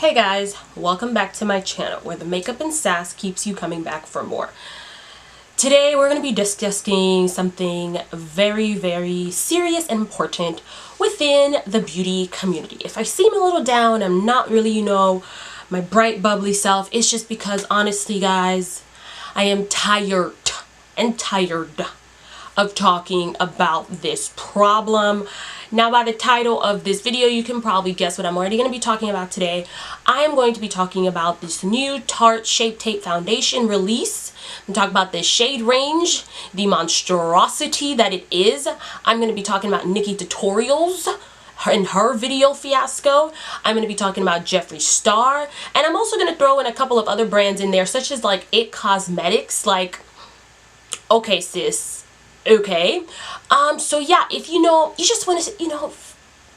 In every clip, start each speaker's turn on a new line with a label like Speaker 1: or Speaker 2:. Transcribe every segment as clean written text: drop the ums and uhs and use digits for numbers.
Speaker 1: Hey guys, welcome back to my channel where the makeup and sass keeps you coming back for more. Today we're going to be discussing something very serious and important within the beauty community. If I seem a little down, I'm not really, my bright bubbly self. It's just because honestly guys, I am tired of talking about this problem. Now by the title of this video, you can probably guess what I'm already going to be talking about today. I am going to be talking about this new Tarte Shape Tape foundation release. I'm talking about the shade range, the monstrosity that it is. I'm going to be talking about NikkieTutorials and her video fiasco. I'm going to be talking about Jeffree Star. And I'm also going to throw in a couple of other brands in there, such as like It Cosmetics. Like, okay sis, okay. So yeah, if you just want to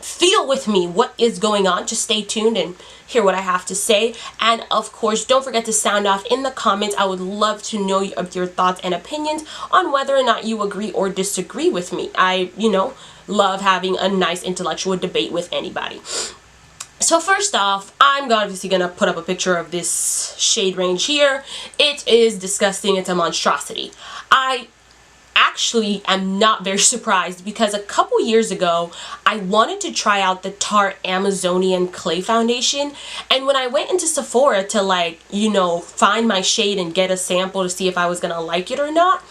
Speaker 1: feel with me what is going on, just stay tuned and hear what I have to say. And of course, don't forget to sound off in the comments. I would love to know your thoughts and opinions on whether or not you agree or disagree with me. I love having a nice intellectual debate with anybody. So first off, I'm obviously going to put up a picture of this shade range here. It is disgusting. It's a monstrosity. I actually am not very surprised because a couple years ago I wanted to try out the Tarte Amazonian Clay Foundation, and when I went into Sephora to find my shade and get a sample to see if I was gonna like it or not,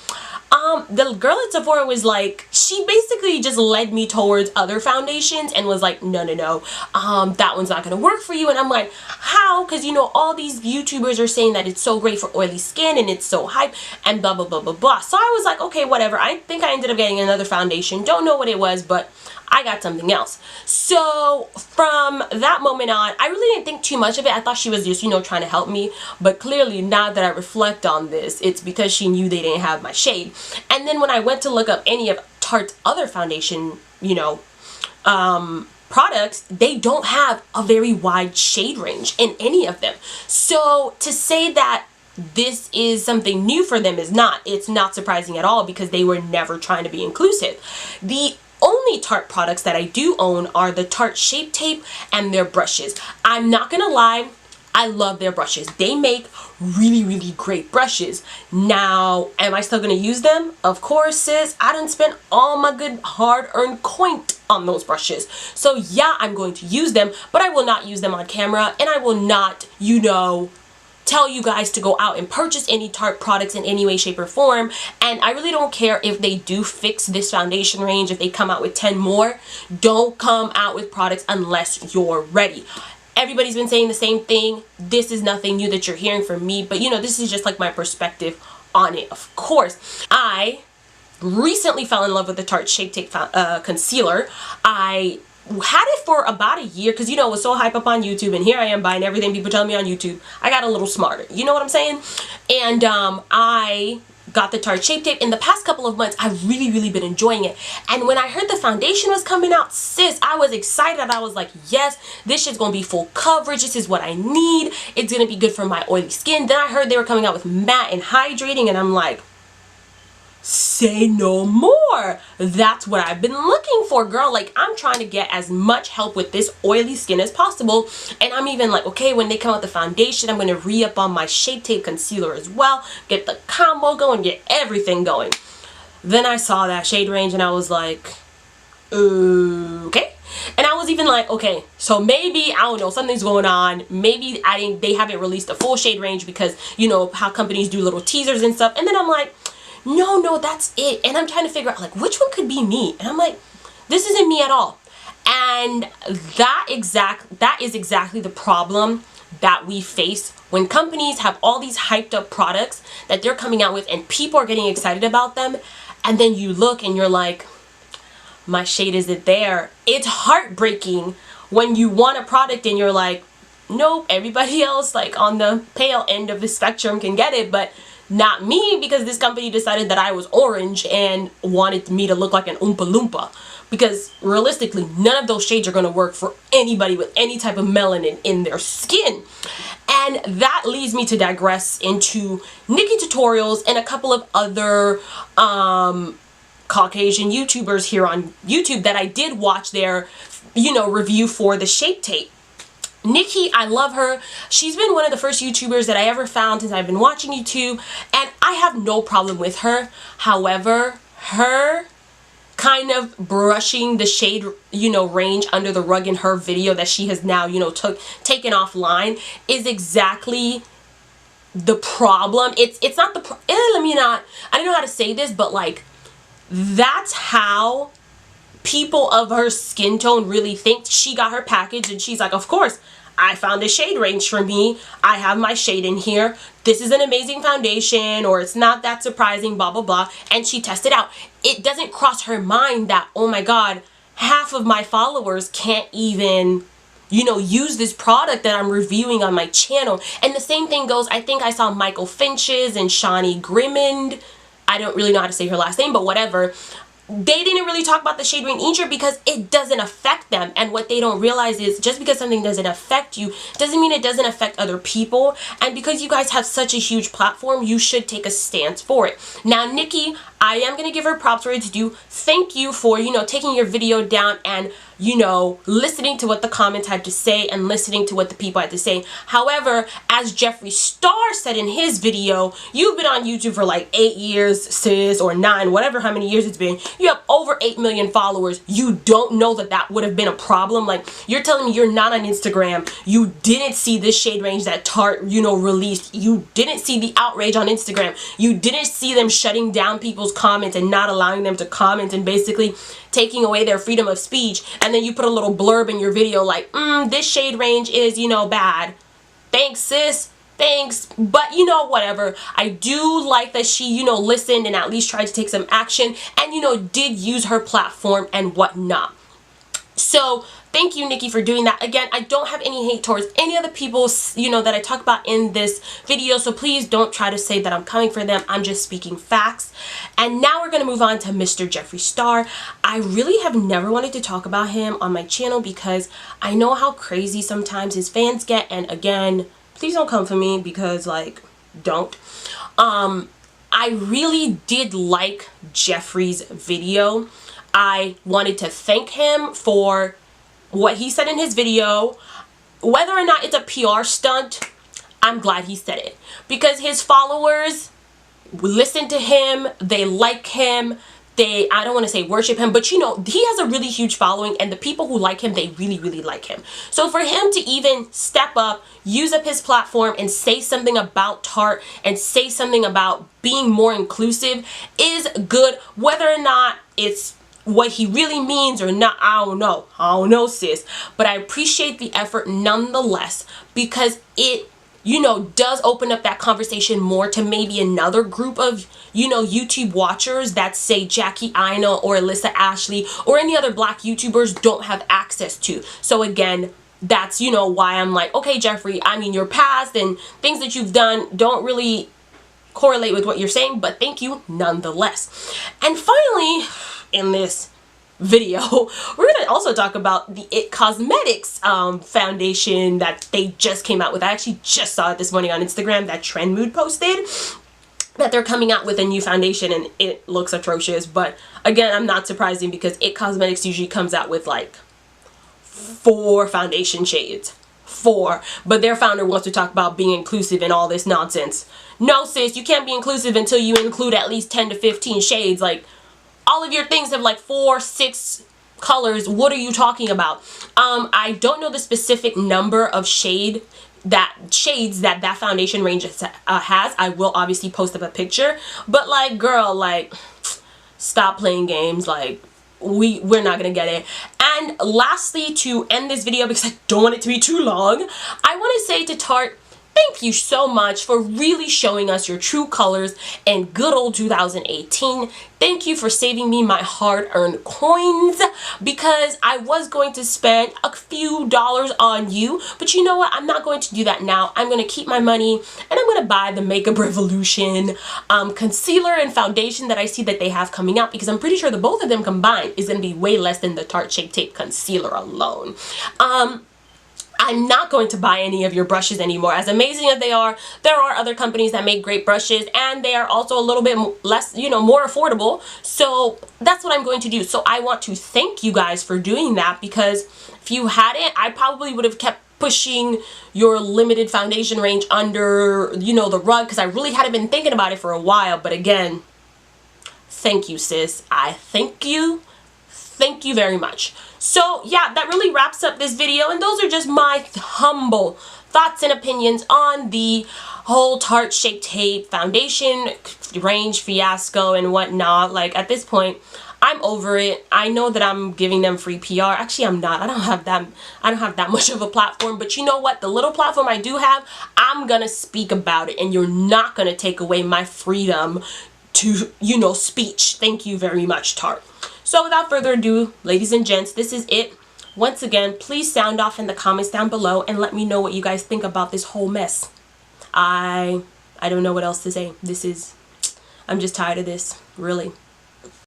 Speaker 1: the girl at Sephora was like, she basically just led me towards other foundations and was like, no, that one's not gonna work for you. And I'm like, how? Because all these YouTubers are saying that it's so great for oily skin and it's so hype and blah blah blah blah blah. So I was like, okay, whatever. I think I ended up getting another foundation, don't know what it was, but I got something else. So from that moment on, I really didn't think too much of it. I thought she was just trying to help me, but clearly now that I reflect on this, it's because she knew they didn't have my shade. And then when I went to look up any of Tarte's other foundation products, they don't have a very wide shade range in any of them. So to say that this is something new for them it's not surprising at all, because they were never trying to be inclusive. The only Tarte products that I do own are the Tarte Shape Tape and their brushes. I'm not gonna lie, I love their brushes. They make really great brushes. Now, am I still gonna use them? Of course, sis. I done spent all my good hard-earned coin on those brushes. So yeah, I'm going to use them, but I will not use them on camera, and I will not, tell you guys to go out and purchase any Tarte products in any way, shape, or form. And I really don't care if they do fix this foundation range, if they come out with 10 more. Don't come out with products unless you're ready. Everybody's been saying the same thing. This is nothing new that you're hearing from me, but this is just like my perspective on it. Of course, I recently fell in love with the Tarte Shape Tape concealer. I had it for about a year because it was so hype up on YouTube, and here I am buying everything people tell me on YouTube. I got a little smarter, you know what I'm saying? And I got the Tarte Shape Tape in the past couple of months. I've really been enjoying it. And when I heard the foundation was coming out, sis, I was excited. I was like, yes, this shit's gonna be full coverage. This is what I need. It's gonna be good for my oily skin. Then I heard they were coming out with matte and hydrating, and I'm like, say no more. That's what I've been looking for, girl. Like, I'm trying to get as much help with this oily skin as possible. And I'm even like, okay, when they come out with the foundation, I'm going to re-up on my Shape Tape concealer as well. Get the combo going, get everything going. Then I saw that shade range and I was like, okay. And I was even like, okay, so maybe, I don't know, something's going on. Maybe they haven't released a full shade range because, how companies do little teasers and stuff. And then I'm like, no, that's it. And I'm trying to figure out, like, which one could be me? And I'm like, this isn't me at all. And that is exactly the problem that we face when companies have all these hyped up products that they're coming out with and people are getting excited about them. And then you look and you're like, my shade isn't there. It's heartbreaking when you want a product and you're like, nope, everybody else like on the pale end of the spectrum can get it, but not me, because this company decided that I was orange and wanted me to look like an Oompa Loompa. Because realistically, none of those shades are going to work for anybody with any type of melanin in their skin. And that leads me to digress into NikkieTutorials and a couple of other Caucasian YouTubers here on YouTube that I did watch their, review for the Shape Tape. Nikki, I love her. She's been one of the first YouTubers that I ever found since I've been watching YouTube, and I have no problem with her. However, her kind of brushing the shade, range under the rug in her video that she has now, taken offline is exactly the problem. It's not the, I don't know how to say this, but like, that's how people of her skin tone really think. She got her package and she's like, of course, I found a shade range for me. I have my shade in here. This is an amazing foundation, or it's not that surprising, blah, blah, blah. And she tested out. It doesn't cross her mind that, oh my God, half of my followers can't even, use this product that I'm reviewing on my channel. And the same thing goes, I think I saw Michael Finch's and Shawnee Grimmond. I don't really know how to say her last name, but whatever. They didn't really talk about the shade range either because it doesn't affect them. And what they don't realize is just because something doesn't affect you doesn't mean it doesn't affect other people. And because you guys have such a huge platform, you should take a stance for it. Now, Nikki, I am going to give her props for it to do. Thank you for, taking your video down and, listening to what the comments had to say and listening to what the people had to say. However, as Jeffree Star said in his video, you've been on YouTube for like 8 years, sis, or 9, whatever how many years it's been. You have over 8 million followers. You don't know that that would have been a problem. Like, you're telling me you're not on Instagram. You didn't see this shade range that Tarte, released. You didn't see the outrage on Instagram. You didn't see them shutting down people's comments and not allowing them to comment and basically taking away their freedom of speech. And then you put a little blurb in your video like, this shade range is, bad. Thanks, sis. Thanks. But, whatever. I do like that she, listened and at least tried to take some action and, did use her platform and whatnot. So, thank you, Nikki, for doing that. Again, I don't have any hate towards any of the people, that I talk about in this video. So please don't try to say that I'm coming for them. I'm just speaking facts. And now we're going to move on to Mr. Jeffree Star. I really have never wanted to talk about him on my channel because I know how crazy sometimes his fans get. And again, please don't come for me because, like, don't. I really did like Jeffree's video. I wanted to thank him for what he said in his video. Whether or not it's a PR stunt, I'm glad he said it. Because his followers listen to him, they like him, I don't want to say worship him, but he has a really huge following, and the people who like him, they really, really like him. So for him to even step up, use up his platform, and say something about Tarte, and say something about being more inclusive is good. Whether or not it's what he really means or not, I don't know, sis. But I appreciate the effort nonetheless because it, does open up that conversation more to maybe another group of, YouTube watchers that say Jackie Aina or Alyssa Ashley or any other black YouTubers don't have access to. So again, that's, why I'm like, okay, Jeffree, I mean, your past and things that you've done don't really correlate with what you're saying, but thank you nonetheless. And finally, in this video, we're going to also talk about the It Cosmetics foundation that they just came out with. I actually just saw it this morning on Instagram that Trend Mood posted that they're coming out with a new foundation and it looks atrocious. But again, I'm not surprising because It Cosmetics usually comes out with like 4 foundation shades. 4. But their founder wants to talk about being inclusive and all this nonsense. No, sis, you can't be inclusive until you include at least 10 to 15 shades. Like, all of your things have like 4, 6 colors. What are you talking about? I don't know the specific number of shades that foundation range has. I will obviously post up a picture, but like, girl, like, stop playing games. Like, we're not gonna get it. And lastly, to end this video, because I don't want it to be too long, I want to say to Tarte, thank you so much for really showing us your true colors in good old 2018. Thank you for saving me my hard-earned coins because I was going to spend a few dollars on you, but you know what? I'm not going to do that now. I'm going to keep my money and I'm going to buy the Makeup Revolution concealer and foundation that I see that they have coming out because I'm pretty sure the both of them combined is going to be way less than the Tarte Shape Tape concealer alone. I'm not going to buy any of your brushes anymore. As amazing as they are, there are other companies that make great brushes and they are also a little bit less, more affordable. So that's what I'm going to do. So I want to thank you guys for doing that because if you hadn't, I probably would have kept pushing your limited foundation range under, you know, the rug, because I really hadn't been thinking about it for a while. But again, thank you, sis. I thank you. Thank you very much. So yeah, that really wraps up this video, and those are just my humble thoughts and opinions on the whole Tarte Shape Tape foundation range fiasco and whatnot. Like, at this point, I'm over it. I know that I'm giving them free PR. Actually, I'm not. I don't have that much of a platform. But you know what? The little platform I do have, I'm gonna speak about it, and you're not gonna take away my freedom to, you know, speech. Thank you very much, Tarte. So without further ado, ladies and gents, this is it. Once again, please sound off in the comments down below and let me know what you guys think about this whole mess. I don't know what else to say. I'm just tired of this, really.